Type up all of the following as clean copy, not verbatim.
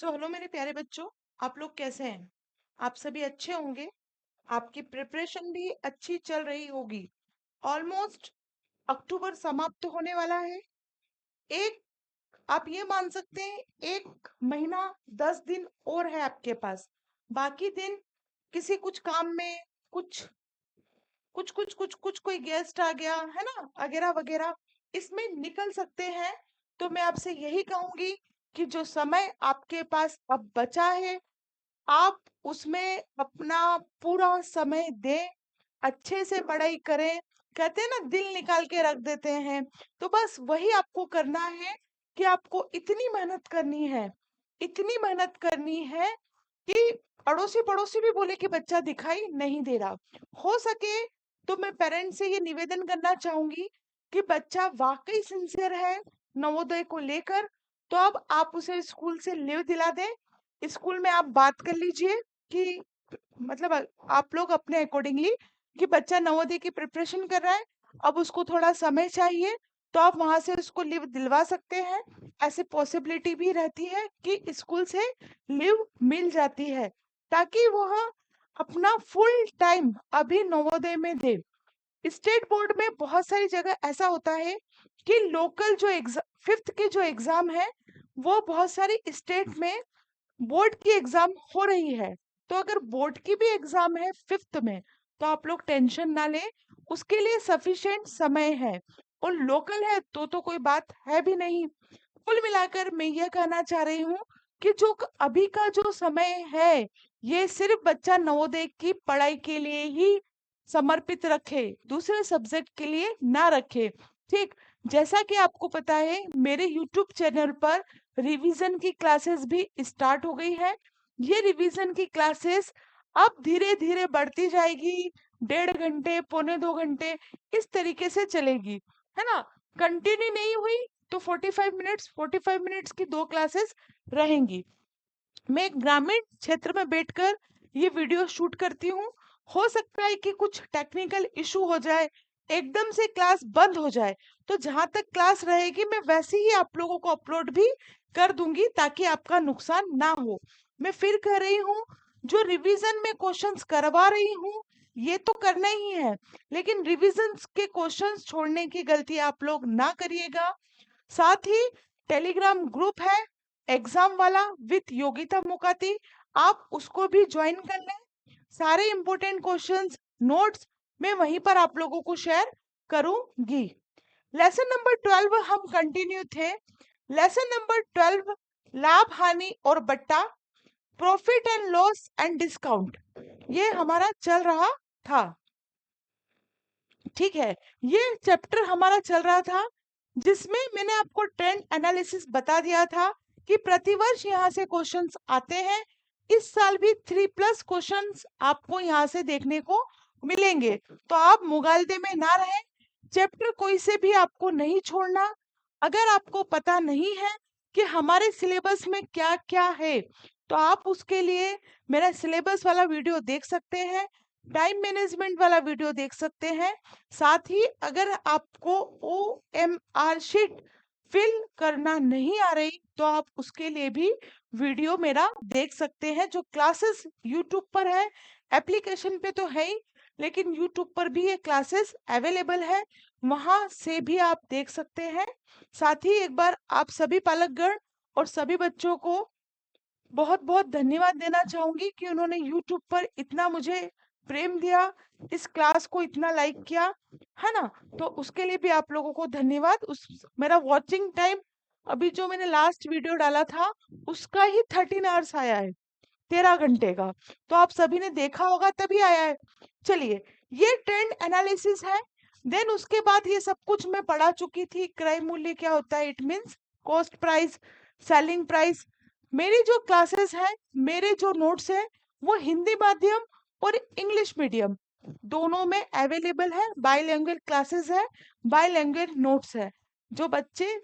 Hello मेरे प्यारे बच्चों, आप लोग कैसे हैं? आप सभी अच्छे होंगे। आपकी प्रिपरेशन भी अच्छी चल रही होगी। ऑलमोस्ट अक्टूबर समाप्त होने वाला है। एक आप ये मान सकते हैं, 1 महीना 10 दिन और है आपके पास। बाकी दिन किसी कुछ काम में कुछ कुछ कोई गेस्ट आ गया है ना, वगैरह वगैरह, इसमें निकल सकते हैं। तो मैं आपसे यही कहूंगी कि जो समय आपके पास अब बचा है, आप उसमें अपना पूरा समय दें, अच्छे से पढ़ाई करें। कहते हैं ना, दिल निकाल के रख देते हैं। तो बस वही आपको करना है कि आपको इतनी मेहनत करनी है, इतनी मेहनत करनी है कि अड़ोसी पड़ोसी भी बोले कि बच्चा दिखाई नहीं दे रहा। हो सके तो मैं पेरेंट्स से ये निवेदन करना चाहूंगी कि बच्चा वाकई सिंसियर है नवोदय को लेकर, तो अब आप उसे स्कूल से लीव दिला दें। स्कूल में आप बात कर लीजिए कि मतलब आप लोग अपने अकॉर्डिंगली कि बच्चा नवोदय की प्रिपरेशन कर रहा है, अब उसको थोड़ा समय चाहिए, तो आप वहां से उसको लीव दिलवा सकते हैं। ऐसे पॉसिबिलिटी भी रहती है कि स्कूल से लीव मिल जाती है, ताकि वह अपना फुल टाइम अभी नवोदय में दे। स्टेट बोर्ड में बहुत सारी जगह ऐसा होता है कि लोकल जो एग्जाम, फिफ्थ के जो एग्जाम है, वो बहुत सारी स्टेट में बोर्ड की एग्जाम हो रही है। तो अगर बोर्ड की भी एग्जाम है फिफ्थ में, तो आप लोग टेंशन ना लें, उसके लिए सफिशिएंट समय है। और लोकल है तो कोई बात है भी नहीं। कुल मिलाकर मैं यह कहना चाह रही हूँ कि जो अभी का जो समय है, ये सिर्फ बच्चा नवोदय की पढ़ाई के लिए ही समर्पित रखे, दूसरे सब्जेक्ट के लिए ना रखे। ठीक, जैसा कि आपको पता है, मेरे यूट्यूब चैनल पर रिवीजन की क्लासेस भी स्टार्ट हो गई है। ये रिवीजन की क्लासेस अब धीरे धीरे बढ़ती जाएगी, 1.5 घंटे, 1.25 घंटे, इस तरीके से चलेगी, है ना। कंटिन्यू नहीं हुई तो 45 मिनट्स की 2 क्लासेस रहेंगी। मैं एक ग्रामीण क्षेत्र में बैठकर ये वीडियो शूट करती हूँ। हो सकता है कि कुछ टेक्निकल इशू हो जाए, एकदम से क्लास बंद हो जाए, तो जहां तक क्लास रहेगी मैं वैसे ही आप लोगों को अपलोड भी कर दूंगी, ताकि आपका नुकसान ना हो। मैं फिर कह रही हूँ, जो रिवीजन में क्वेश्चंस करवा रही हूँ, ये तो करना ही है, लेकिन रिवीजन के क्वेश्चंस छोड़ने की गलती आप लोग ना करिएगा। साथ ही टेलीग्राम ग्रुप है एग्जाम वाला विथ योगिता मुकाती, आप उसको भी ज्वाइन कर लें। सारे इंपॉर्टेंट क्वेश्चंस, नोट्स मैं वहीं पर आप लोगों को शेयर करूंगी। लेसन नंबर 12 हम कंटिन्यू थे। लेसन नंबर 12, लाभ हानि और बट्टा, profit and loss and discount, ये हमारा चल रहा था। ठीक है, ये चैप्टर हमारा चल रहा था, जिसमें मैंने आपको ट्रेंड एनालिसिस बता दिया था कि प्रतिवर्ष यहाँ से क्वेश्चंस आते हैं। इस साल भी 3+ क्वेश्चंस आपको यहाँ से देखने को मिलेंगे। तो आप मुगालदे में ना रहें, चैप्टर कोई से भी आपको नहीं छोड़ना। अगर आपको पता नहीं है कि हमारे सिलेबस में क्या क्या है, तो आप उसके लिए मेरा सिलेबस वाला वीडियो देख सकते हैं, टाइम मैनेजमेंट वाला वीडियो देख सकते हैं। साथ ही अगर आपको OMR शीट फिल करना नहीं आ रही, तो आप उसके लिए भी वीडियो मेरा देख सकते हैं, जो क्लासेस यूट्यूब पर है। एप्लीकेशन पे तो है ही, लेकिन यूट्यूब पर भी ये क्लासेस अवेलेबल है, वहां से भी आप देख सकते हैं। साथ ही एक बार आप सभी पालकगण और सभी बच्चों को बहुत बहुत धन्यवाद देना चाहूंगी कि उन्होंने यूट्यूब पर इतना मुझे प्रेम दिया, इस क्लास को इतना लाइक किया, है ना। तो उसके लिए भी आप लोगों को धन्यवाद। उस मेरा वॉचिंग टाइम अभी जो मैंने लास्ट वीडियो डाला था, उसका ही 13 आवर्स आया है, 13 घंटे का। तो आप सभी ने देखा होगा तभी आया है। चलिए, ये ट्रेंड एनालिसिस है। देन उसके बाद ये सब कुछ मैं पढ़ा चुकी थी। क्रय मूल्य क्या होता है, it means cost price, selling price. मेरी जो क्लासेस है, मेरे जो नोट्स है, वो हिंदी माध्यम और इंग्लिश मीडियम दोनों में अवेलेबल है। बाइलिंगुअल क्लासेस है, बाइलिंगुअल नोट्स है। जो बच्चे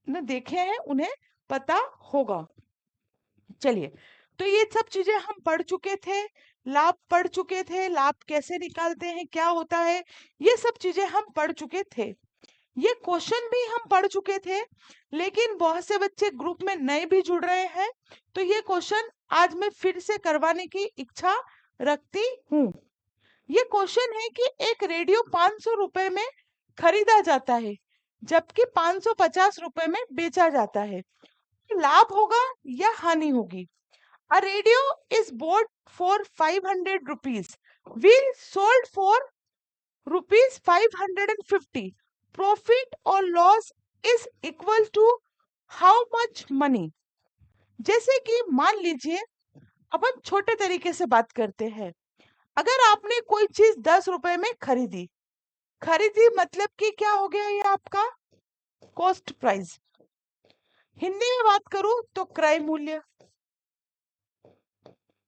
ने देखे हैं उन्हें पता होगा। चलिए, तो ये सब चीजें हम पढ़ चुके थे, लाभ पढ़ चुके थे, लाभ कैसे निकालते हैं, क्या होता है, ये सब चीजें हम पढ़ चुके थे। ये क्वेश्चन भी हम पढ़ चुके थे, लेकिन बहुत से बच्चे ग्रुप में नए भी जुड़ रहे हैं, तो ये क्वेश्चन आज मैं फिर से करवाने की इच्छा रखती हूँ। ये क्वेश्चन है कि एक रेडियो 500 रुपए में खरीदा जाता है, जबकि 550 रुपए में बेचा जाता है। लाभ होगा या हानि होगी? A radio is bought for 500 rupees. We sold for rupees 550. Profit or loss is equal to how much money? जैसे कि मान लीजिए, अब हम छोटे तरीके से बात करते हैं। अगर आपने कोई चीज 10 रुपए में खरीदी, खरीदी मतलब कि क्या हो गया ये आपका कॉस्ट प्राइस। हिंदी में बात करूं तो क्रय मूल्य।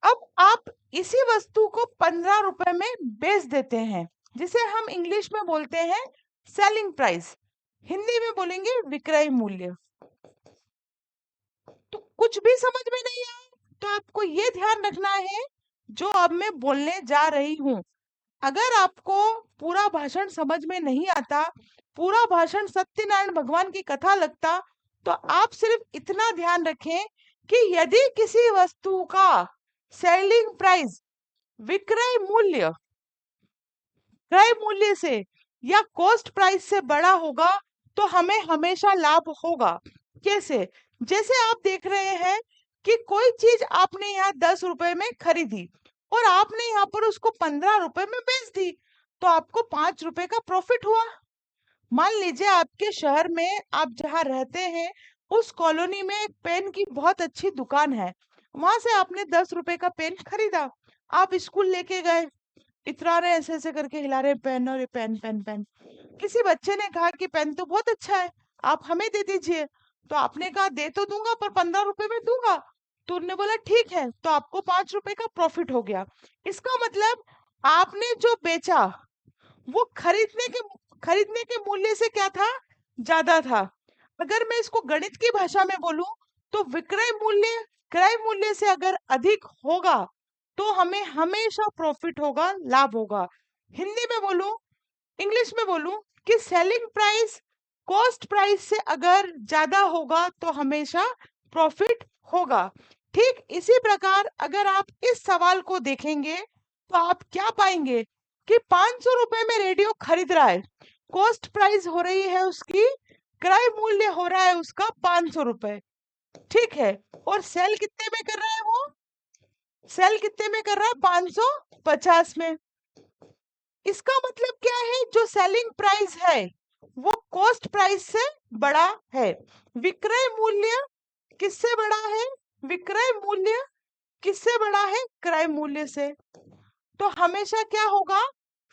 अब आप इसी वस्तु को 15 रुपए में बेच देते हैं, जिसे हम इंग्लिश में बोलते हैं सेलिंग प्राइस, हिंदी में बोलेंगे विक्रय मूल्य। तो कुछ भी समझ में नहीं आया तो आपको ये ध्यान रखना है जो अब मैं बोलने जा रही हूँ। अगर आपको पूरा भाषण समझ में नहीं आता, पूरा भाषण सत्यनारायण भगवान की कथा लगता, तो आप सिर्फ इतना ध्यान रखें कि यदि किसी वस्तु का सेलिंग प्राइस विक्रय मूल्य क्रय मूल्य से या कॉस्ट प्राइस से बड़ा होगा तो हमें हमेशा लाभ होगा। कैसे? जैसे आप देख रहे हैं कि कोई चीज आपने यहाँ 10 रुपए में खरीदी और आपने यहाँ पर उसको 15 रुपए में बेच दी, तो आपको 5 रुपए का प्रॉफिट हुआ। मान लीजिए आपके शहर में आप जहाँ रहते हैं उस कॉलोनी में एक पेन की बहुत अच्छी दुकान है, वहां से आपने 10 रुपए का पेन खरीदा, आप स्कूल लेके गए, इतरा रहे ऐसे ऐसे करके हिला रहे पेन, और ये पेन पेन पेन। किसी बच्चे ने कहा कि पेन तो बहुत अच्छा है, आप हमें दे दीजिए। तो आपने कहा दे तो दूंगा पर 15 रुपए में दूंगा। तो उन्होंने बोला ठीक है, तो आपको 5 रुपए का प्रॉफिट हो गया। इसका मतलब आपने जो बेचा वो खरीदने के मूल्य से क्या था, ज्यादा था। अगर मैं इसको गणित की भाषा में बोलूं तो विक्रय मूल्य क्रय मूल्य से अगर अधिक होगा तो हमें हमेशा प्रॉफिट होगा, लाभ होगा। हिंदी में बोलूं, इंग्लिश में बोलूं कि सेलिंग प्राइस कॉस्ट प्राइस से अगर ज्यादा होगा तो हमेशा प्रॉफिट होगा। ठीक इसी प्रकार अगर आप इस सवाल को देखेंगे तो आप क्या पाएंगे कि 500 रुपए में रेडियो खरीद रहा है, कॉस्ट प्राइस हो रही है उसकी, क्रय मूल्य हो रहा है उसका 500 रुपए, ठीक है। और सेल कितने में कर रहा है वो, सेल कितने में कर रहा है, 550 में। इसका मतलब क्या है, जो सेलिंग प्राइस है वो कॉस्ट प्राइस से बड़ा है। विक्रय मूल्य किससे बड़ा है, विक्रय मूल्य किससे बड़ा है, क्रय मूल्य से। तो हमेशा क्या होगा,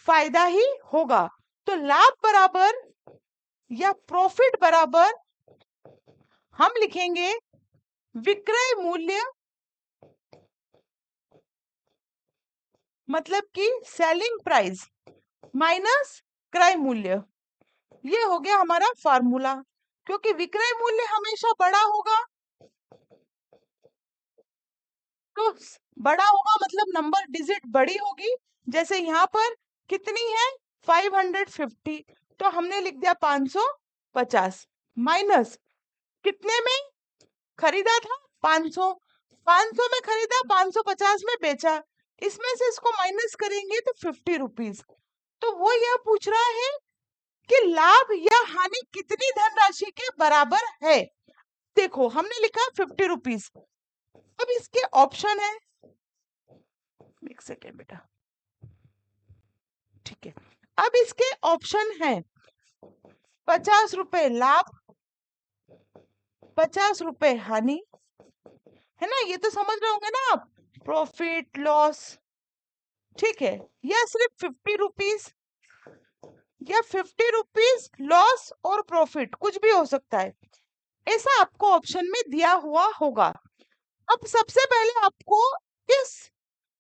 फायदा ही होगा। तो लाभ बराबर या प्रॉफिट बराबर हम लिखेंगे विक्रय मूल्य, मतलब कि सेलिंग प्राइस माइनस क्रय मूल्य। ये हो गया हमारा फार्मूला। क्योंकि विक्रय मूल्य हमेशा बड़ा होगा, तो बड़ा होगा मतलब नंबर डिजिट बड़ी होगी। जैसे यहाँ पर कितनी है, 550, तो हमने लिख दिया 550 माइनस कितने में खरीदा था, 500, 500 में खरीदा, 550 में बेचा, इसमें से इसको माइनस करेंगे तो 50 रुपीज। तो वो यह पूछ रहा है कि लाभ या हानि कितनी धनराशि के बराबर है। देखो हमने लिखा 50 रुपीज। अब इसके ऑप्शन है, एक सेकेंड बेटा, ठीक है। अब इसके ऑप्शन है 50 रुपए लाभ, 50 रुपए हानि, है ना, ये तो समझ रहे होंगे ना आप, प्रॉफिट लॉस, ठीक है। या सिर्फ 50 रुपीज, या 50 रुपीज लॉस और प्रॉफिट, कुछ भी हो सकता है, ऐसा आपको ऑप्शन में दिया हुआ होगा। अब सबसे पहले आपको इस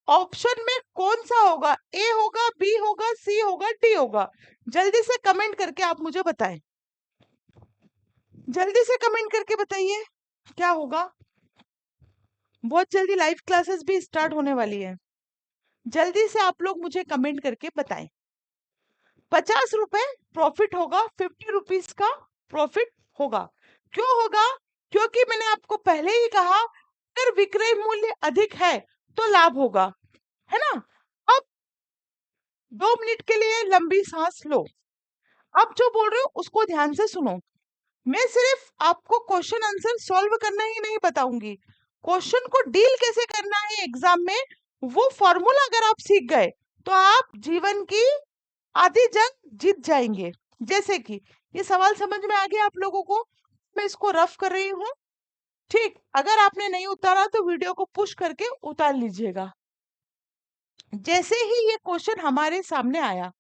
ऑप्शन में कौन सा होगा, ए होगा, बी होगा, सी होगा, डी होगा, जल्दी से कमेंट करके आप मुझे बताएं, जल्दी से कमेंट करके बताइए क्या होगा। बहुत जल्दी लाइव क्लासेस भी स्टार्ट होने वाली है, जल्दी से आप लोग मुझे कमेंट करके बताएं। ₹50 प्रॉफिट होगा, 50 रुपीज का प्रॉफिट होगा। क्यों होगा? क्योंकि मैंने आपको पहले ही कहा, अगर विक्रय मूल्य अधिक है तो लाभ होगा, है ना। अब 2 मिनट के लिए लंबी सांस लो। अब जो बोल रहे हो उसको ध्यान से सुनो। मैं सिर्फ आपको क्वेश्चन आंसर सॉल्व करना ही नहीं बताऊंगी, क्वेश्चन को डील कैसे करना है एग्जाम में, वो फॉर्मूला अगर आप सीख गए तो आप जीवन की आधी जंग जीत जाएंगे। जैसे कि ये सवाल समझ में आ गया आप लोगों को? मैं इसको रफ कर रही हूँ, ठीक। अगर आपने नहीं उतारा तो वीडियो को पुश करके उतार लीजिएगा। जैसे ही ये क्वेश्चन हमारे सामने आया,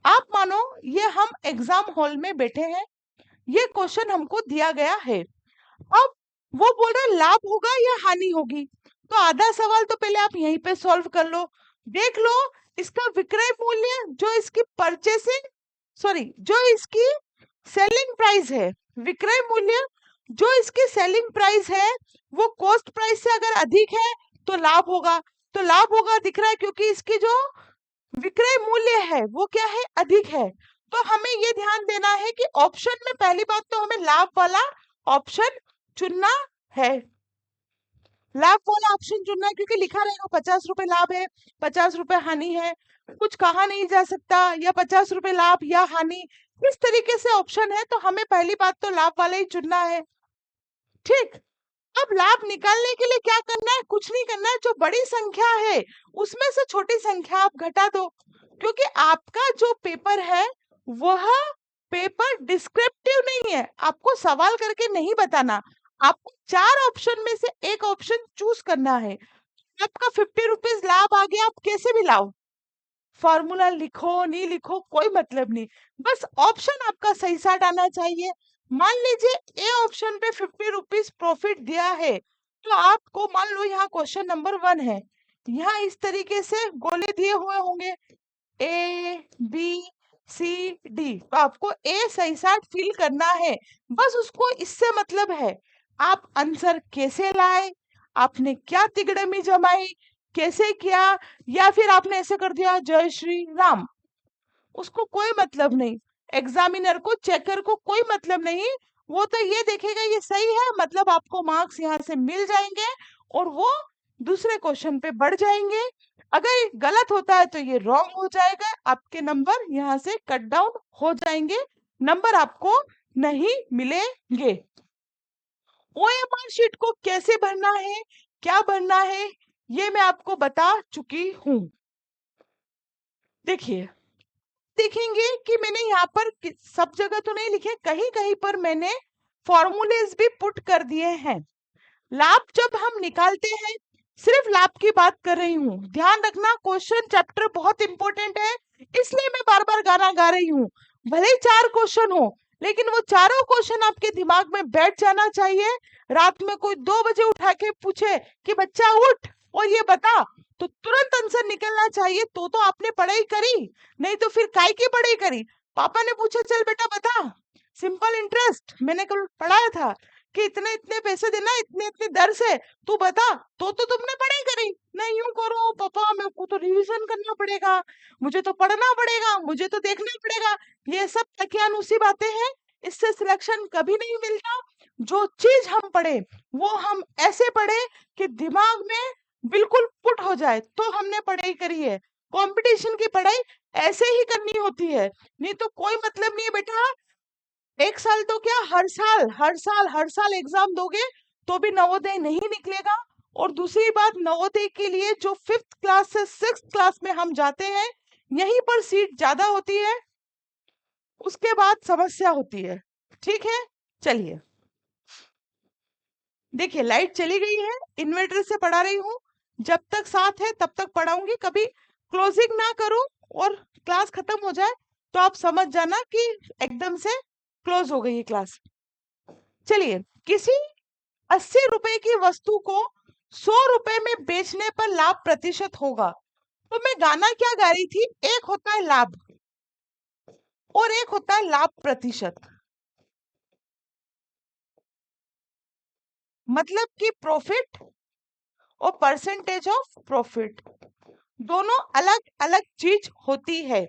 आप मानो ये हम एग्जाम हॉल में बैठे हैं, ये क्वेश्चन हमको दिया गया है। अब वो बोल रहे लाभ होगा या हानि होगी, तो आधा सवाल तो पहले आप यहीं पे सॉल्व कर लो। देख लो इसका विक्रय मूल्य, जो इसकी परचेसिंग सॉरी जो इसकी सेलिंग प्राइस है, विक्रय मूल्य जो इसकी सेलिंग प्राइस है वो कॉस्ट प्राइस से अगर अधिक है तो लाभ होगा। तो लाभ होगा दिख रहा है क्योंकि इसकी जो विक्रय मूल्य है वो क्या है, अधिक है। तो हमें ये ध्यान देना है कि ऑप्शन में पहली बात तो हमें लाभ वाला ऑप्शन चुनना है, लाभ वाला ऑप्शन चुनना है, क्योंकि लिखा रहेगा ₹50 लाभ है, ₹50 हानि है, कुछ कहा नहीं जा सकता या ₹50 लाभ या हानि, इस तरीके से ऑप्शन है। तो हमें पहली बात तो लाभ वाला ही चुनना है, ठीक। अब लाभ निकालने के लिए क्या करना है? कुछ नहीं करना है, जो बड़ी संख्या है उसमें से छोटी संख्या आप घटा दो, क्योंकि आपका जो पेपर है वह पेपर डिस्क्रिप्टिव नहीं है, आपको सवाल करके नहीं बताना, आपको 4 ऑप्शन में से एक ऑप्शन चूज करना है। आपका ₹50 लाभ आ गया, आप कैसे भी लाओ, फॉर्मूला लिखो नहीं लिखो कोई मतलब नहीं, बस ऑप्शन आपका सही साट आना चाहिए। मान लीजिए ए ऑप्शन पे ₹50 प्रॉफिट दिया है, तो आपको मान लो यहाँ क्वेश्चन नंबर 1 है, यहाँ इस तरीके से गोले दिए हुए होंगे ए बी सी डी, तो आपको ए सही साट फिल करना है, बस उसको इससे मतलब है। आप आंसर कैसे लाए, आपने क्या तिगड़मी जमाई, कैसे किया, या फिर आपने ऐसे कर दिया जय श्री राम, उसको कोई मतलब नहीं। एग्जामिनर को, चेकर को कोई मतलब नहीं, वो तो ये देखेगा ये सही है, मतलब आपको मार्क्स यहाँ से मिल जाएंगे और वो दूसरे क्वेश्चन पे बढ़ जाएंगे। अगर ये गलत होता है तो ये रॉन्ग हो जाएगा, आपके नंबर यहाँ से कट डाउन हो जाएंगे, नंबर आपको नहीं मिलेंगे। ओएमआर शीट को कैसे भरना है, क्या भरना है, ये मैं आपको बता चुकी हूं। देखिए, देखेंगे कि मैंने यहाँ पर सब जगह तो नहीं लिखे, कहीं कहीं पर मैंने फॉर्मूलेज भी पुट कर दिए हैं। लाभ जब हम निकालते हैं, सिर्फ लाभ की बात कर रही हूँ, ध्यान रखना क्वेश्चन चैप्टर बहुत इंपॉर्टेंट है, इसलिए मैं बार बार गाना गा रही हूँ। भले ही 4 क्वेश्चन हो, लेकिन वो चारों क्वेश्चन आपके दिमाग में बैठ जाना चाहिए। रात में कोई 2 बजे उठा के पूछे कि बच्चा उठ और ये बता, तो तुरंत आंसर निकलना चाहिए, तो आपने पढ़ाई करी, नहीं तो फिर काय की पढ़ाई करी। पापा ने पूछा चल बेटा बता, सिंपल इंटरेस्ट मैंने कल पढ़ाया था कि इतने इतने पैसे देना इतने इतने दर से, तू बता, तो तुमने पढ़ाई करी। नहीं यूं करो पापा, मेरे को तो रिवीजन करना पड़ेगा, मुझे तो पढ़ना पड़ेगा, मुझे तो देखना पड़ेगा, ये सब तकियानुसी बातें हैं, इससे सिलेक्शन कभी नहीं मिलता। जो चीज हम पढ़े वो हम ऐसे पढ़े कि दिमाग में बिल्कुल पुट हो जाए, तो हमने पढ़ाई करी है। कंपटीशन की पढ़ाई ऐसे ही करनी होती है, नहीं तो कोई मतलब नहीं है बेटा। एक साल तो क्या, हर साल एग्जाम दोगे तो भी नवोदय नहीं निकलेगा। और दूसरी बात, नवोदय के लिए जो 5th क्लास से 6th क्लास में हम जाते हैं, यहीं पर सीट ज्यादा होती है, उसके बाद समस्या होती है, ठीक है। चलिए, देखिए लाइट चली गई है, इन्वर्टर से पढ़ा रही हूँ, जब तक साथ है तब तक पढ़ाऊंगी, कभी क्लोजिंग ना करूं और क्लास खत्म हो जाए तो आप समझ जाना कि एकदम से क्लोज हो गई है क्लास। चलिए, किसी ₹80 की वस्तु को ₹100 में बेचने पर लाभ प्रतिशत होगा, तो मैं गाना क्या गा रही थी, एक होता है लाभ और एक होता है लाभ प्रतिशत, मतलब कि प्रॉफिट और परसेंटेज ऑफ प्रॉफिट, दोनों अलग अलग चीज होती है।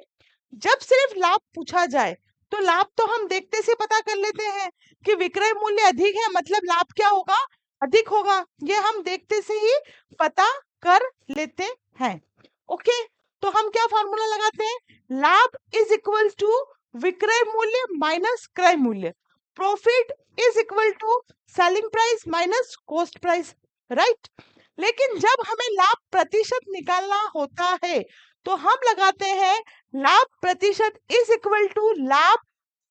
जब सिर्फ लाभ पूछा जाए तो लाभ तो हम देखते से पता कर लेते हैं कि विक्रय मूल्य अधिक है, मतलब लाभ क्या होगा, अधिक होगा। ये हम देखते से ही पता कर लेते हैं। ओके, तो हम क्या फॉर्मूला लगाते हैं, लाभ इज इक्वल टू विक्रय मूल्य माइनस क्रय मूल्य, profit is equal to selling price minus cost price, right. लेकिन जब हमें लाभ प्रतिशत निकालना होता है तो हम लगाते हैं लाभ प्रतिशत इज इक्वल टू लाभ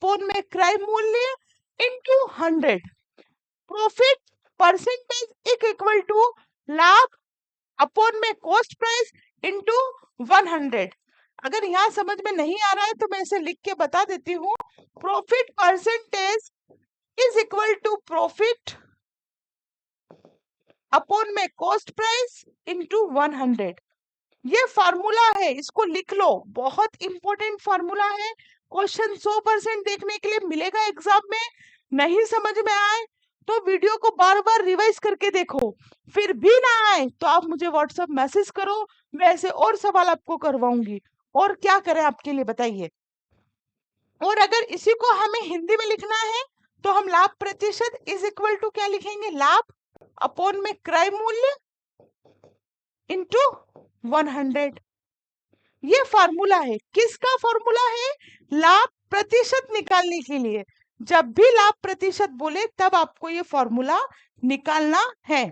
पोन में क्रय मूल्य into 100, profit percentage is equal to लाभ अपॉन में कॉस्ट प्राइस इनटू 100। अगर यहाँ समझ में नहीं आ रहा है तो मैं इसे लिख के बता देती हूँ, profit percentage is equal to profit upon में कॉस्ट प्राइस इनटू 100। ये फार्मूला है, इसको लिख लो, बहुत इंपॉर्टेंट फार्मूला है। क्वेश्चन 100% देखने के लिए मिलेगा एग्जाम में। नहीं समझ में आए तो वीडियो को बार बार रिवाइज करके देखो, फिर भी ना आए तो आप मुझे व्हाट्सएप मैसेज करो, मैं ऐसे और सवाल आपको करवाऊंगी। और क्या करें आपके लिए बताइए। और अगर इसी को हमें हिंदी में लिखना है तो हम लाभ प्रतिशत इज इक्वल टू क्या लिखेंगे, लाभ अपॉन में क्रय मूल्य इंटू 100। ये फार्मूला है, किसका फार्मूला है, लाभ प्रतिशत निकालने के लिए। जब भी लाभ प्रतिशत बोले तब आपको ये फॉर्मूला निकालना है।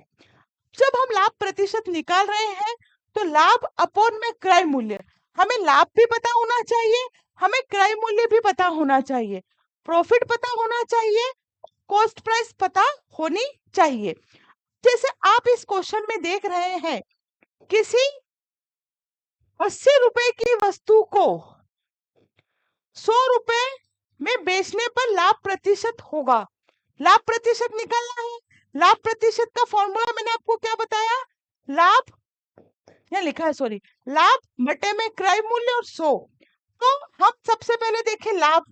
जब हम लाभ प्रतिशत निकाल रहे हैं तो लाभ अपॉन में क्रय मूल्य, हमें लाभ भी पता होना चाहिए, हमें क्रय मूल्य भी पता होना चाहिए, प्रॉफिट पता होना चाहिए, कॉस्ट प्राइस पता होनी चाहिए। जैसे आप इस क्वेश्चन में देख रहे हैं, किसी 80 रुपए की वस्तु को 100 रुपए में बेचने पर लाभ प्रतिशत होगा। लाभ प्रतिशत निकालना है। लाभ प्रतिशत का फॉर्मूला मैंने आपको क्या बताया, लाभ, यहाँ लिखा है सॉरी, लाभ बटे में क्रय मूल्य और 100। तो हम सबसे पहले देखें लाभ,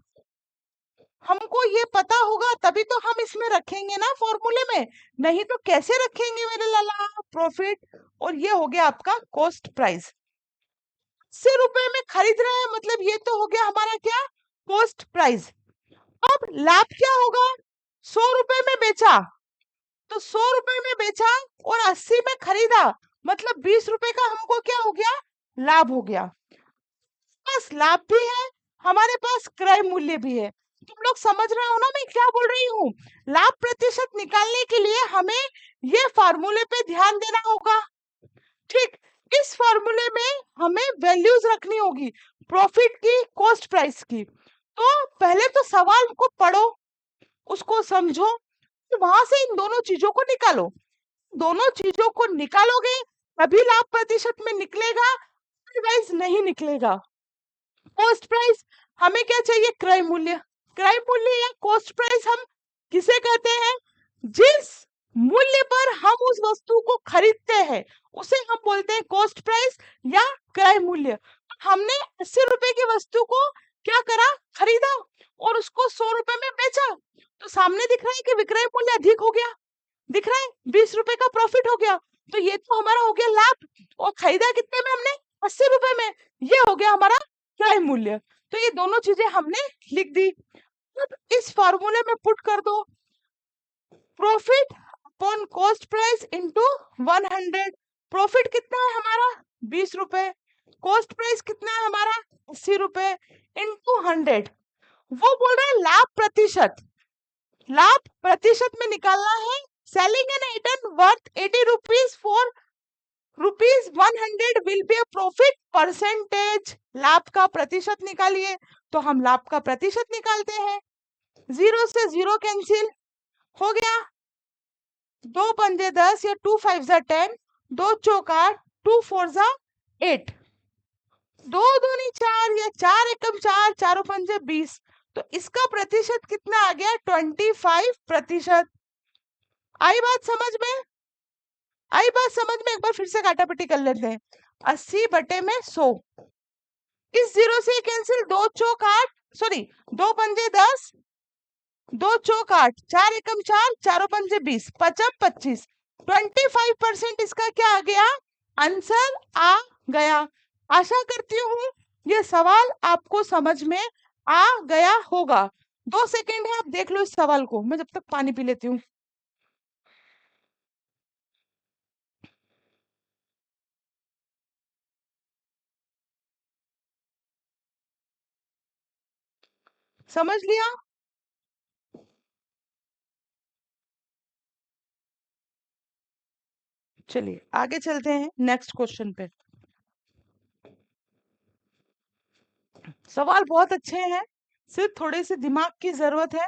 हमको ये पता होगा तभी तो हम इसमें रखेंगे ना फॉर्मूले में, नहीं तो कैसे रखेंगे मेरे लाला, प्रॉफिट। और ये हो गया आपका कॉस्ट प्राइस। 80 रुपए में खरीद रहे हैं, मतलब ये तो हो गया हमारा क्या, कॉस्ट प्राइस। अब लाभ क्या होगा, 100 रुपए में बेचा, तो 100 रुपए में बेचा और 80 में खरीदा, मतलब 20 रुपए का हमको क्या हो गया, लाभ हो गया। बस लाभ भी है, हमारे पास क्रय मूल्य भी है। तुम लोग समझ रहे हो ना मैं क्या बोल रही हूँ। लाभ प्रतिशत निकालने के लिए हमें ये फार्मूले पे ध्यान देना होगा, ठीक। इस फार्मूले में हमें वैल्यूज रखनी होगी, प्रॉफिट की, कॉस्ट प्राइस की। तो पहले तो सवाल को पढ़ो, उसको समझो, तो वहां से इन दोनों चीजों को निकालो। दोनों चीजों को निकालोगे तभी लाभ प्रतिशत में निकलेगा, अदरवाइज नहीं निकलेगा। कॉस्ट प्राइस, हमें क्या चाहिए, क्रय मूल्य। क्रय मूल्य या कॉस्ट प्राइस हम किसे कहते हैं, जिस मूल्य पर हम उस वस्तु को खरीदते हैं उसे हम बोलते हैं कॉस्ट प्राइस या क्रय मूल्य। हमने 80 रुपए की वस्तु को क्या करा, खरीदा और उसको 100 रुपए में बेचा, तो सामने दिख रहा है कि विक्रय मूल्य अधिक हो गया, दिख रहा है 20 रुपए का प्रॉफिट हो गया, तो ये तो हमारा हो गया लाभ। और खरीदा कितने में हमने, 80 रुपए में, ये हो गया हमारा क्रय मूल्य। तो ये दोनों चीजें हमने लिख दी। अब इस फार्मूले में पुट कर दो, profit upon cost price into 100। Profit कितना है हमारा, 20 रुपए, कॉस्ट प्राइस कितना है हमारा, 80 रुपए, इनटू 100। वो बोल रहे हैं लाभ प्रतिशत, लाभ प्रतिशत में निकालना है। Selling an item worth 80 rupees for rupees 100 will be a profit percentage. लाभ का प्रतिशत निकालिए, तो हम लाभ का प्रतिशत निकालते हैं, 0 से 0 कैंसिल हो गया, 2 पंजे 10 या 2 5 जा 10, 2 चौक 8, 2 4 जा 8, 2 दूनी 4 या 4 एकम 4, चारों पंजे 20। तो इसका प्रतिशत कितना आ गया, 25%। आई बात समझ में, आई बात समझ में, एक बार फिर से काटापट्टी कर लेते हैं, 80 बटे में 100, इस 0 से कैंसिल, 2 चौक 8, सॉरी 2 पंजे 10, 2 चौक 8, 4 एकम 4, चारों पंजे 20, पचम 25, 25% इसका क्या आ गया, आंसर आ गया। आशा करती हूँ ये सवाल आपको समझ में आ गया होगा। 2 सेकंड है, आप देख लो इस सवाल को, मैं जब तक पानी पी लेती हूँ। समझ लिया? चलिए आगे चलते हैं नेक्स्ट क्वेश्चन पे। सवाल बहुत अच्छे हैं, सिर्फ थोड़े से दिमाग की जरूरत है।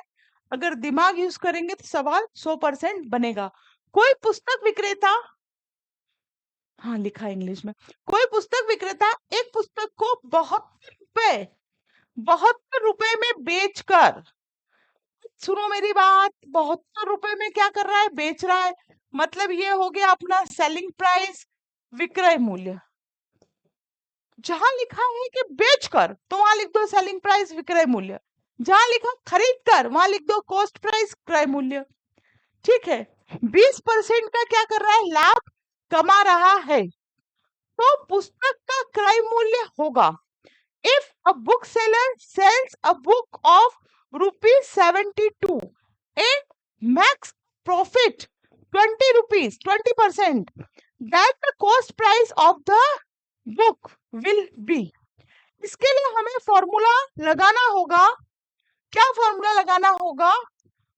अगर दिमाग यूज करेंगे तो सवाल 100% बनेगा। कोई पुस्तक विक्रेता, हाँ लिखा है इंग्लिश में, कोई पुस्तक विक्रेता एक पुस्तक को 72 रुपए में बेचकर, सुनो मेरी बात, 72 रुपए में क्या कर रहा है, बेच रहा है। मतलब ये हो गया अपना सेलिंग प्राइस, विक्रय मूल्य। जहां लिखा है कि बेचकर तो वहां लिख दो सेलिंग प्राइस विक्रय मूल्य, जहां लिखा खरीद कर वहां लिख दो कॉस्ट प्राइस क्रय मूल्य। ठीक है, 20% का क्या कर रहा है, लाभ कमा रहा है, तो पुस्तक का क्रय मूल्य होगा, if a book seller sales a book of ₹72 and makes profit 20 rupees 20%, that the cost price of the book will be। इसके लिए हमें फॉर्मूला लगाना होगा। क्या फॉर्मूला लगाना होगा,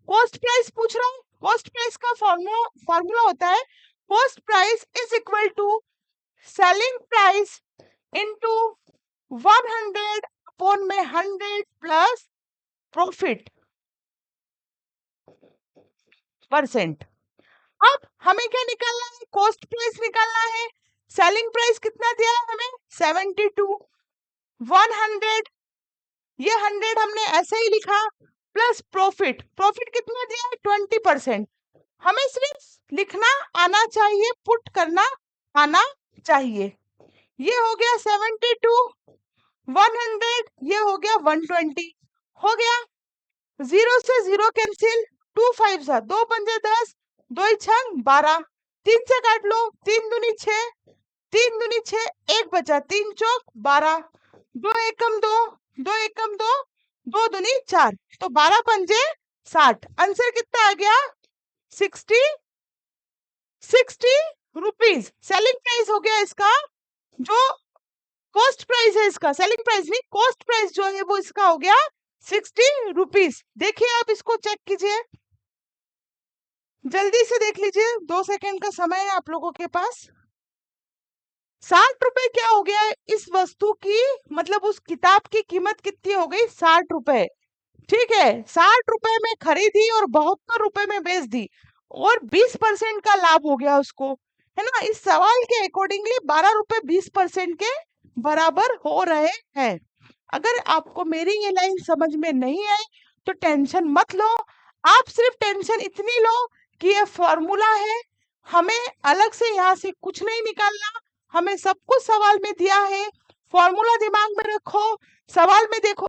कॉस्ट प्राइस पूछ रहा हूँ, कॉस्ट प्राइस का फॉर्मूला फॉर्मूला होता है cost price is equal to selling price into 100 upon में 100 प्लस प्रॉफिट परसेंट। अब हमें क्या निकालना है, कॉस्ट प्राइस निकालना है। सेलिंग प्राइस कितना दिया है हमें, 72, 100, ये 100 हमने ऐसे ही लिखा, प्लस प्रॉफिट, प्रॉफिट कितना दिया है 20%। हमें सिर्फ लिखना आना चाहिए, पुट करना आना चाहिए। ये हो गया 72, 100, ये हो गया 120, हो गया। 0 से 0 कैंसिल, 2 5 जा 2 पंजे 10, 2 छंग 12, 3 से काट लो, 3 दूनी 6, 3 दूनी 6, 1 बचा, 3 चौक 12, 2 एकम 2, 2 एकम 2, 2 दूनी 4, तो 12 पंजे 60। आंसर कितना आ गया, 60 रुपीज सेलिंग प्राइस हो गया इसका। जो कॉस्ट प्राइस है इसका, सेलिंग प्राइस नहीं, कॉस्ट प्राइस जो है वो इसका हो गया 60 रुपीज। देखिए आप इसको चेक कीजिए, जल्दी से देख लीजिए, 2 सेकंड का समय है आप लोगों के पास। 60 रुपए क्या हो गया इस वस्तु की, मतलब उस किताब की कीमत कितनी हो गई, 60 रुपए। ठीक है, 60 रुपए में खरीदी और 72 रुपए में बेच दी, और 20% का लाभ हो गया उसको, है ना। इस सवाल के अकॉर्डिंगली 12 रुपए 20% के बराबर हो रहे हैं। अगर आपको मेरी ये लाइन समझ में नहीं आई तो टेंशन मत लो, आप सिर्फ टेंशन इतनी लो कि ये फॉर्मूला है, हमें अलग से यहाँ से कुछ नहीं निकालना, हमें सब कुछ सवाल में दिया है। फॉर्मूला दिमाग में रखो, सवाल में देखो,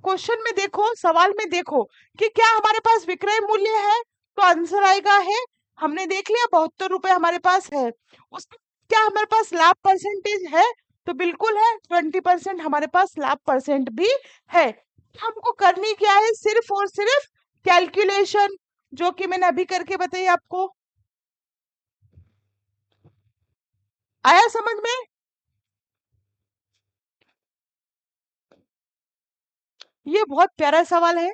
क्वेश्चन में देखो, सवाल में देखो कि क्या हमारे पास विक्रय मूल्य है, तो आंसर आएगा है। हमने देख लिया 72 रुपए हमारे पास है, उसमें क्या हमारे पास लाभ परसेंटेज है, तो बिल्कुल है, 20% हमारे पास लाभ परसेंट भी है। हमको करनी क्या है, सिर्फ और सिर्फ कैलकुलेशन, जो कि मैंने अभी करके बताई आपको। आया समझ में? ये बहुत प्यारा सवाल है,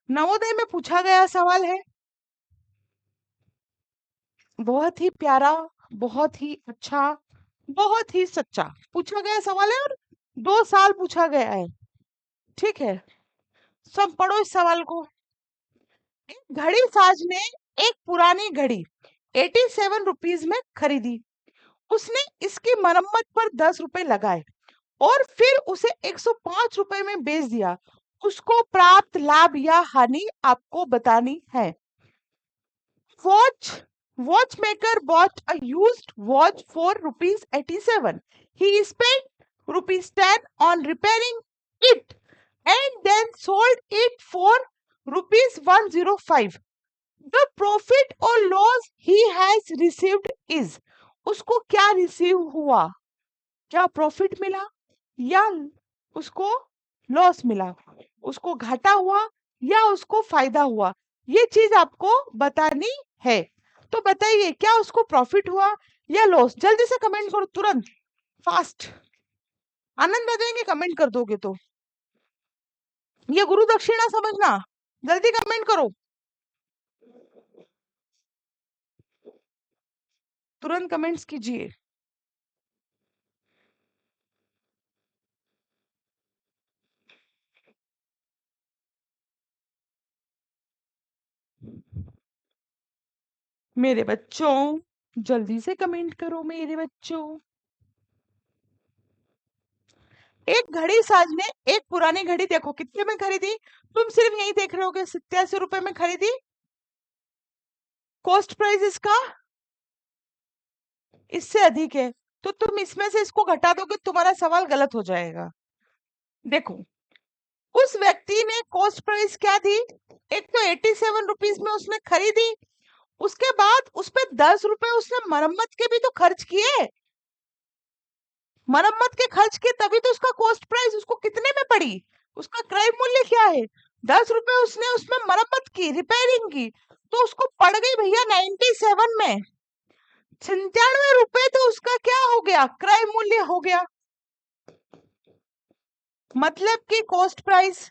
नवोदय में पूछा गया सवाल है, बहुत ही प्यारा, बहुत ही अच्छा, बहुत ही सच्चा पूछा गया सवाल है, और 2 साल पूछा गया है। ठीक है, सब पढ़ो इस सवाल को। एक घड़ी साज ने एक पुरानी घड़ी 87 रुपीज में खरीदी, उसने इसकी मरम्मत पर 10 रुपए लगाए और फिर उसे 105 रुपए में बेच दिया, उसको प्राप्त लाभ या हानि आपको बतानी है। Watch watchmaker bought a used watch for ₹87. He spent ₹10 on repairing it and then sold it for ₹105. The profit or loss he has received is, उसको क्या रिसीव हुआ, क्या प्रॉफिट मिला या उसको लॉस मिला, उसको घाटा हुआ या उसको फायदा हुआ, ये चीज आपको बतानी है। तो बताइए क्या उसको प्रॉफिट हुआ या लॉस? जल्दी से कमेंट करो तुरंत, फास्ट। आनंद आ जाएंगे कमेंट कर दोगे तो। ये गुरु दक्षिणा समझना, जल्दी कमेंट करो, तुरंत कमेंट्स कीजिए। मेरे बच्चों जल्दी से कमेंट करो मेरे बच्चों। एक घड़ी साज ने एक पुरानी घड़ी देखो कितने में खरीदी? तुम सिर्फ यही देख रहे होगे 87 रुपए में खरीदी। कॉस्ट प्राइस इसका इससे अधिक है, तो तुम इसमें से इसको घटा दोगे, तुम्हारा सवाल गलत हो जाएगा। देखो, उस व्यक्ति ने कॉस्ट प्राइस क्या थी? एक तो 87 रुपीज में उसने खरीदी, उसके बाद उस पे 10 रुपए उसने मरम्मत के भी तो खर्च किए। मरम्मत के खर्च किए तभी तो उसका कॉस्ट प्राइस उसको कितने में पड़ी? उसका क्रय मूल्य क्या है? 10 रुपए उसने उसमें मरम्मत की, रिपेयरिंग की, तो उसको पड़ गई भैया 97 में। 97 रुपए तो उसका क्या हो गया? क्रय मूल्य हो गया। मतलब कि कॉस्ट प्राइस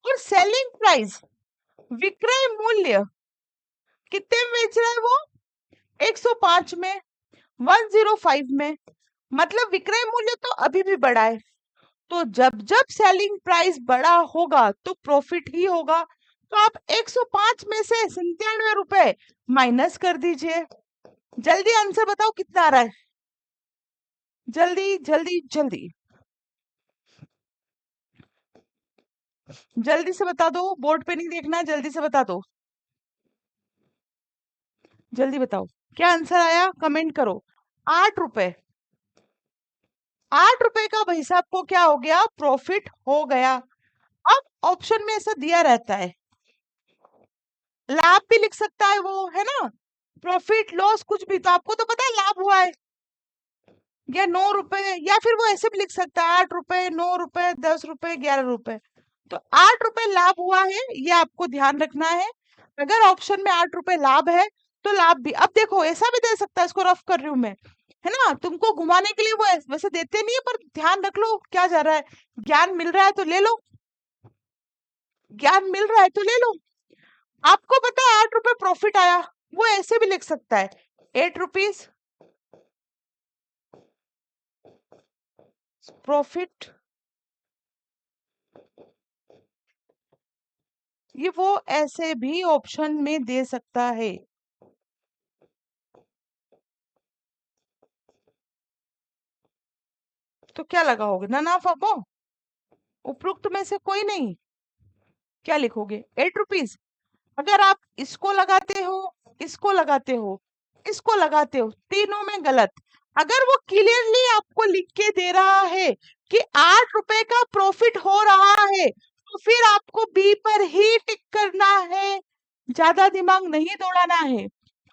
और सेलिंग प्राइस, विक्रय मूल्य कितने में बेच रहा है वो? 105 में, 105 में, मतलब विक्रय मूल्य तो अभी भी बढ़ा है। तो जब जब सेलिंग प्राइस बड़ा होगा तो प्रॉफिट ही होगा। तो आप 105 में से 97 रुपए माइनस कर दीजिए। जल्दी आंसर बताओ कितना आ रहा है? जल्दी जल्दी जल्दी जल्दी से बता दो, बोर्ड पे नहीं देखना, जल्दी से बता दो, जल्दी बताओ क्या आंसर आया, कमेंट करो। 8 रुपए। 8 रुपए का भाई साहब को क्या हो गया? प्रॉफिट हो गया। अब ऑप्शन में ऐसा दिया रहता है, लाभ भी लिख सकता है वो, है ना? प्रॉफिट लॉस कुछ भी, तो आपको तो पता है लाभ हुआ है या 9 रुपए, या फिर वो ऐसे भी लिख सकता है 8 रुपए, 9 रुपए, 10 रुपए, 11 रुपए। तो 8 रुपए लाभ हुआ है, ये आपको ध्यान रखना है। अगर ऑप्शन में 8 रुपए लाभ है तो लाभ भी, अब देखो ऐसा भी दे सकता है, इसको रफ कर रही हूं मैं, है ना? तुमको घुमाने के लिए वो वैसे देते नहीं है, पर ध्यान रख लो क्या जा रहा है। ज्ञान मिल रहा है तो ले लो, ज्ञान मिल रहा है तो ले लो। आपको पता है 8 रुपए प्रॉफिट आया, वो ऐसे भी लिख सकता है 8 रुपीज प्रॉफिट, ये वो ऐसे भी ऑप्शन में दे सकता है। तो क्या लगाओगे? नन ऑफ अबव, उपरोक्त में से कोई नहीं, क्या लिखोगे? 8 रुपीज। अगर आप इसको लगाते हो, इसको लगाते हो, इसको लगाते हो, तीनों में गलत। अगर वो क्लियरली आपको लिख के दे रहा है कि 8 रुपए का प्रॉफिट हो रहा है, तो फिर आपको बी पर ही टिक करना है, ज्यादा दिमाग नहीं दौड़ाना है।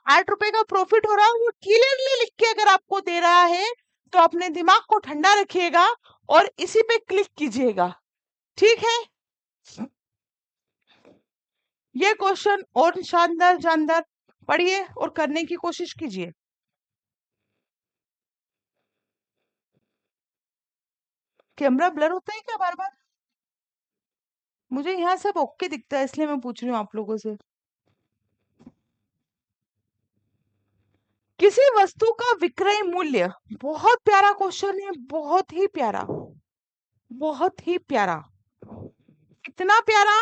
8 रुपए का प्रॉफिट हो रहा है, वो क्लियरली लिख के अगर आपको दे रहा है, तो अपने दिमाग को ठंडा रखिएगा और इसी पे क्लिक कीजिएगा, ठीक है? ये क्वेश्चन और शानदार जानदार पढ़िए और करने की कोशिश कीजिए। कैमरा ब्लर होता है क्या बार बार? मुझे यहाँ सब ओके दिखता है, इसलिए मैं पूछ रही हूँ आप लोगों से। किसी वस्तु का विक्रय मूल्य, बहुत प्यारा क्वेश्चन है, बहुत ही प्यारा, बहुत ही प्यारा। इतना प्यारा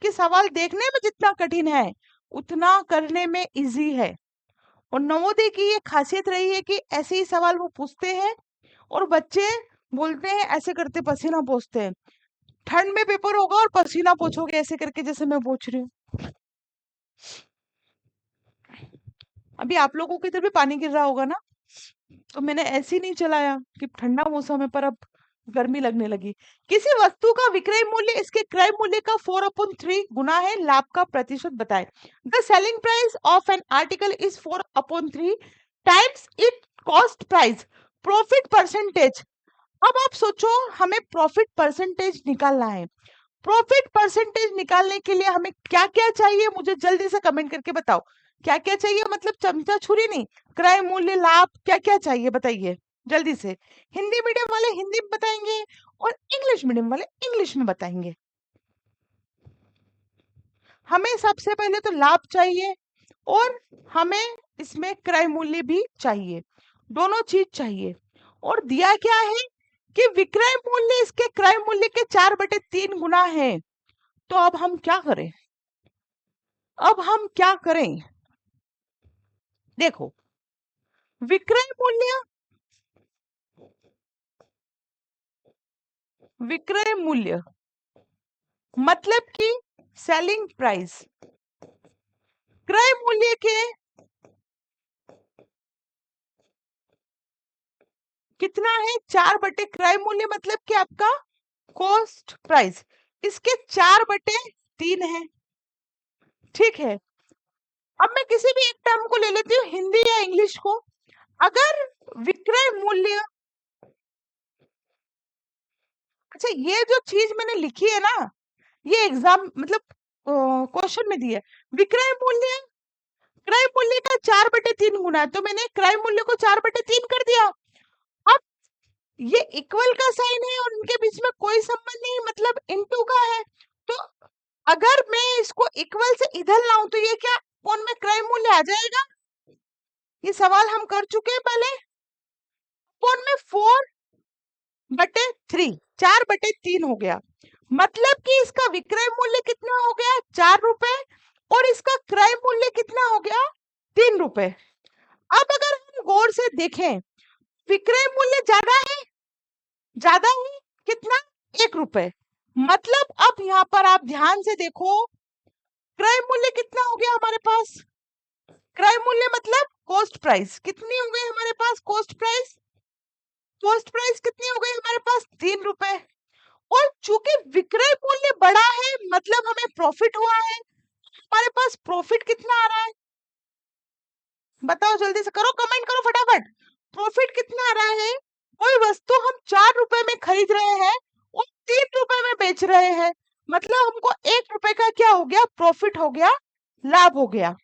कि सवाल देखने में जितना कठिन है उतना करने में इजी है। और नवोदय की ये खासियत रही है कि ऐसे ही सवाल वो पूछते हैं और बच्चे बोलते हैं ऐसे करते पसीना पोंछते हैं। ठंड में पेपर होगा और पसीना पोंछोगे ऐसे करके जैसे मैं पोंछ रही हूँ। अभी आप लोगों की इधर भी पानी गिर रहा होगा ना, तो मैंने ऐसे ही नहीं चलाया कि ठंडा मौसम है पर अब गर्मी लगने लगी। किसी वस्तु का विक्रय मूल्य इसके क्रय मूल्य का 4/3 गुना है, लाभ का प्रतिशत बताएं। The selling price of an article is 4/3 times it cost price, profit percentage अब आप सोचो, हमें प्रॉफिट परसेंटेज निकालना है। प्रॉफिट परसेंटेज निकालने के लिए हमें क्या क्या चाहिए, मुझे जल्दी से कमेंट करके बताओ। क्या क्या चाहिए, मतलब चमचा छुरी नहीं, क्रय मूल्य, लाभ, क्या क्या चाहिए बताइए जल्दी से। हिंदी मीडियम वाले हिंदी में बताएंगे और इंग्लिश मीडियम वाले इंग्लिश में बताएंगे। हमें सबसे पहले तो लाभ चाहिए और हमें इसमें क्रय मूल्य भी चाहिए, दोनों चीज चाहिए। और दिया क्या है कि विक्रय मूल्य इसके क्रय मूल्य के 4/3 गुना है। तो अब हम क्या करें, अब हम क्या करें, देखो, विक्रय मूल्य, विक्रय मूल्य मतलब कि सेलिंग प्राइस, क्रय मूल्य के कितना है, 4/क्रय मूल्य मतलब कि आपका कॉस्ट प्राइस, इसके 4/3 है। ठीक है, अब मैं किसी भी एक टर्म को ले लेती हूँ, हिंदी या इंग्लिश को। अगर विक्रय मूल्य, अच्छा ये जो चीज मैंने लिखी है ना, ये एग्जाम मतलब क्वेश्चन में दी है, विक्रय मूल्य क्रय मूल्य का 4/3 गुना है, तो मैंने क्रय मूल्य को 4/3 कर दिया। अब ये इक्वल का साइन है और इनके बीच में कोई संबंध नहीं, मतलब इनटू का है। तो अगर मैं इसको इक्वल से इधर लाऊं तो ये क्या कौन में क्रय मूल्य आ जाएगा, ये सवाल हम कर चुके हैं पहले। कौन में 4/3, 4/3 हो गया, मतलब कि इसका विक्रय मूल्य कितना हो गया, 4 रुपए, और इसका क्रय मूल्य कितना हो गया, 3 रुपए। अब अगर हम गौर से देखें, विक्रय मूल्य ज्यादा है, ज्यादा है कितना, 1 रुपए, मतलब अब यहाँ पर आप ध्यान से देखो, क्रय मूल्य कितना हो गया हमारे पास, क्रय मूल्य मतलब कॉस्ट प्राइस कितनी हो गई हमारे पास, कॉस्ट प्राइस, कॉस्ट प्राइस कितनी हो गई हमारे पास, 3 रुपए। और चूंकि विक्रय मूल्य बड़ा है मतलब हमें प्रॉफिट हुआ है, हमारे पास प्रॉफिट कितना आ रहा है, बताओ जल्दी से करो, कमेंट करो फटाफट, प्रॉफिट कितना आ रहा है। कोई वस्तु हम 4 रुपए में खरीद रहे हैं और 3 रुपए में बेच रहे हैं, मतलब हमको 1 रुपए का क्या हो गया, प्रॉफिट हो गया, लाभ हो गया।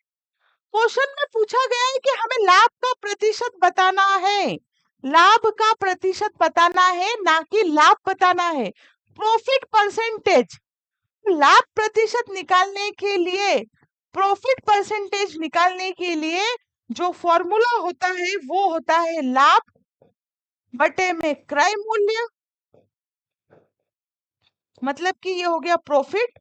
क्वेश्चन में पूछा गया है कि हमें लाभ का प्रतिशत बताना है, लाभ का प्रतिशत बताना है, ना कि लाभ बताना है, प्रॉफिट परसेंटेज। लाभ प्रतिशत निकालने के लिए, प्रॉफिट परसेंटेज निकालने के लिए जो फॉर्मूला होता है वो होता है लाभ बटे में क्रय मूल्य, मतलब कि ये हो गया प्रॉफिट,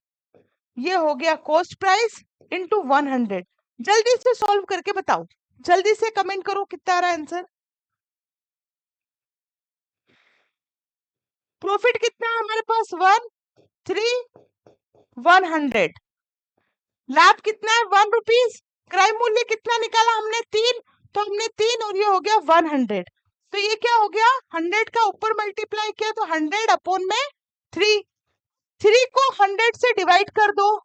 ये हो गया कॉस्ट प्राइस इनटू 100। जल्दी से सॉल्व करके बताओ, जल्दी से कमेंट करो कितना आ रहा है आंसर। प्रॉफिट कितना है हमारे पास, 1,3,100, लाभ कितना है, 1 रुपीज, क्रय मूल्य कितना निकाला हमने, 3, तो हमने 3 और ये हो गया 100, तो ये क्या हो गया, 100 का ऊपर मल्टीप्लाई किया तो 100 में 3, 3 को 100 से डिवाइड कर दो,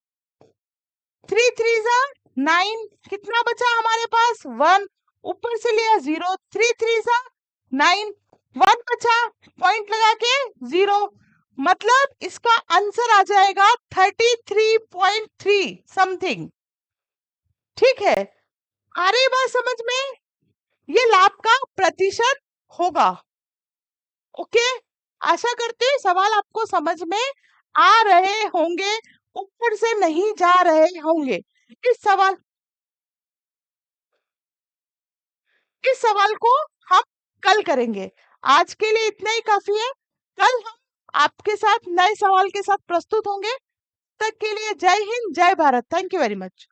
3 3 जा 9, कितना बचा हमारे पास, 1, ऊपर से लिया 0, 3 3 जा 9, 1 बचा, पॉइंट लगा के 0, मतलब इसका आंसर आ जाएगा 33.3 समथिंग। ठीक है, आ रही बात समझ में, ये लाभ का प्रतिशत होगा। ओके, आशा करते हैं सवाल आपको समझ में आ रहे होंगे, ऊपर से नहीं जा रहे होंगे। इस सवाल को हम कल करेंगे, आज के लिए इतना ही काफी है। कल हम आपके साथ नए सवाल के साथ प्रस्तुत होंगे, तब तक के लिए जय हिंद, जय Bharat, thank you very much.